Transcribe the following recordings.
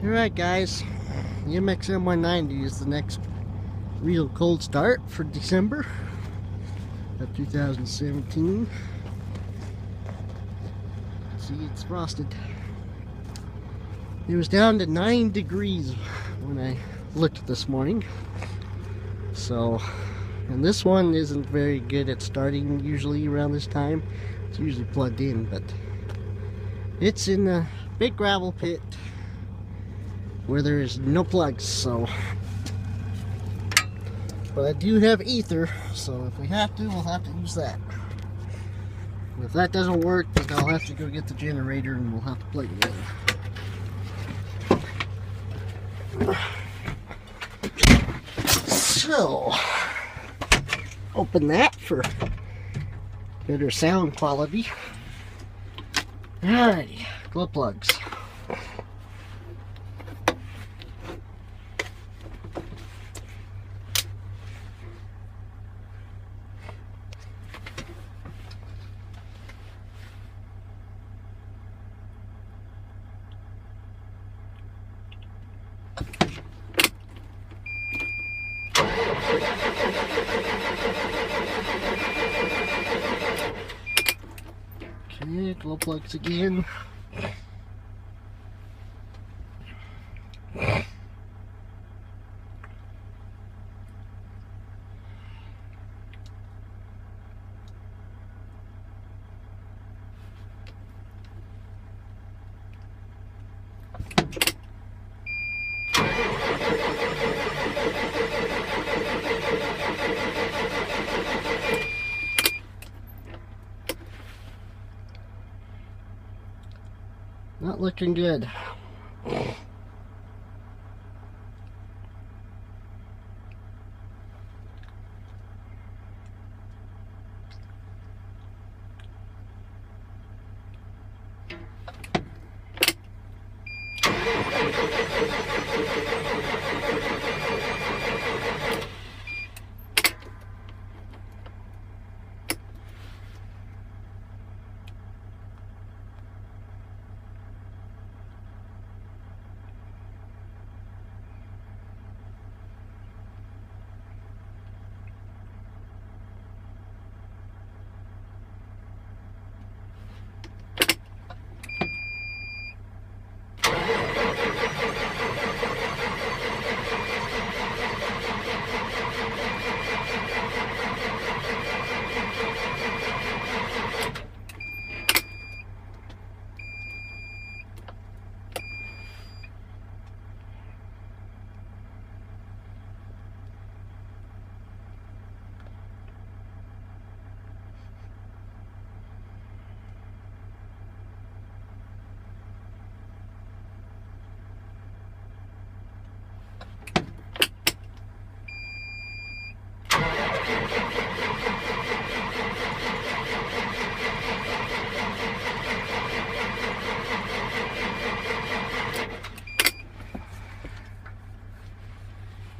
Alright guys, the MXM 190 is the next real cold start for December of 2017. See, it's frosted. It was down to 9 degrees when I looked this morning. So, and this one isn't very good at starting usually around this time. It's usually plugged in, but it's in a big gravel pit where there is no plugs, so. But I do have ether, so if we have to, we'll have to use that. If that doesn't work, then I'll have to go get the generator and we'll have to plug it in. So, open that for better sound quality. Alrighty, glow plugs. Okay, glow plugs again. Not looking good.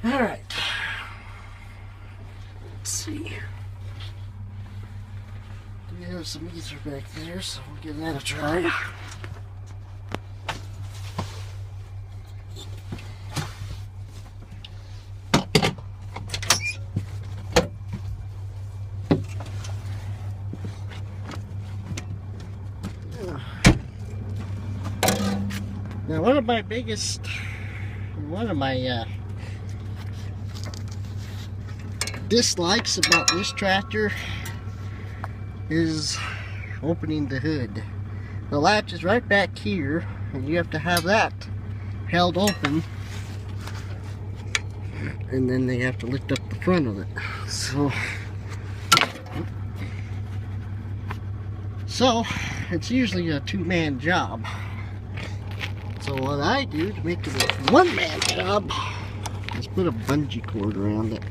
Alright, let's see. We have some ether back there, so we'll give that a try. Now, one of my dislikes about this tractor is opening the hood. The latch is right back here, and you have to have that held open, and then they have to lift up the front of it. So it's usually a two-man job. So what I do to make it a one-man job is put a bungee cord around it.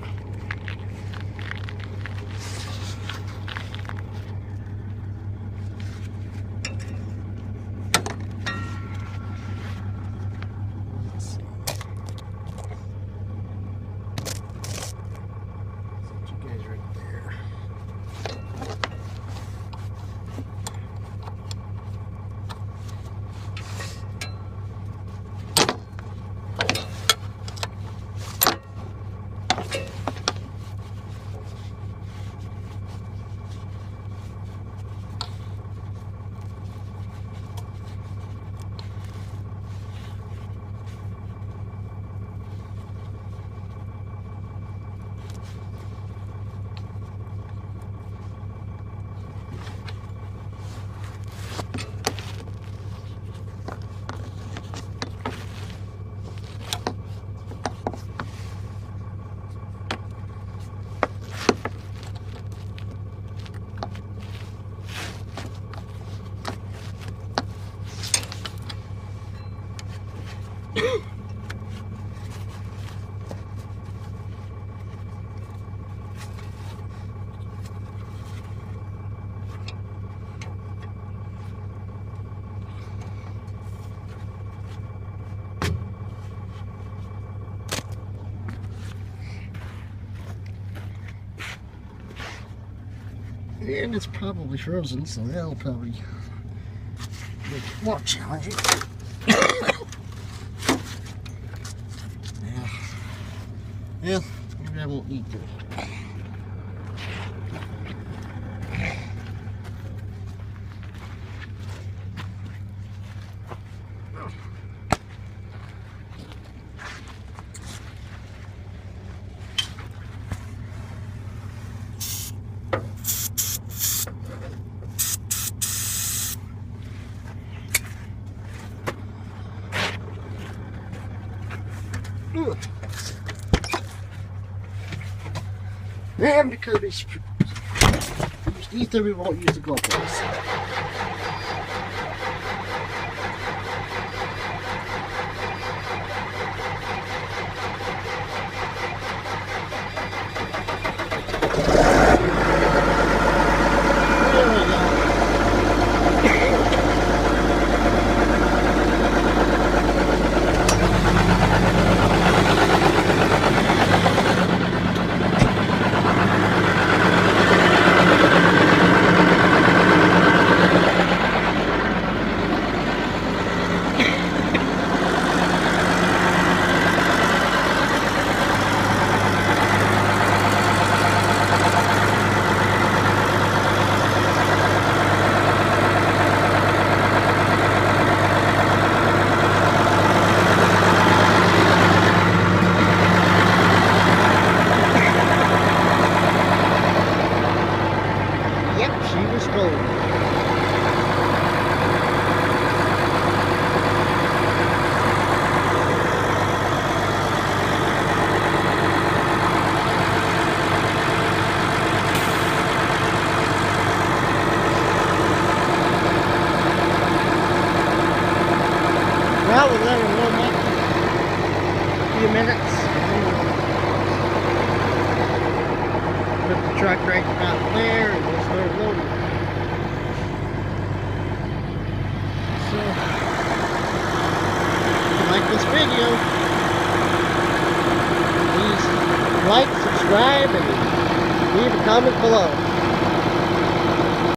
And it's probably frozen, so that'll probably make it more challenging. Yeah, maybe I won't need to. And because we used ether, we won't use the GoPros. Well, we'll let her warm up a few minutes. Put the truck right about there and we'll start loading. So, if you like this video, please like, subscribe, and leave a comment below.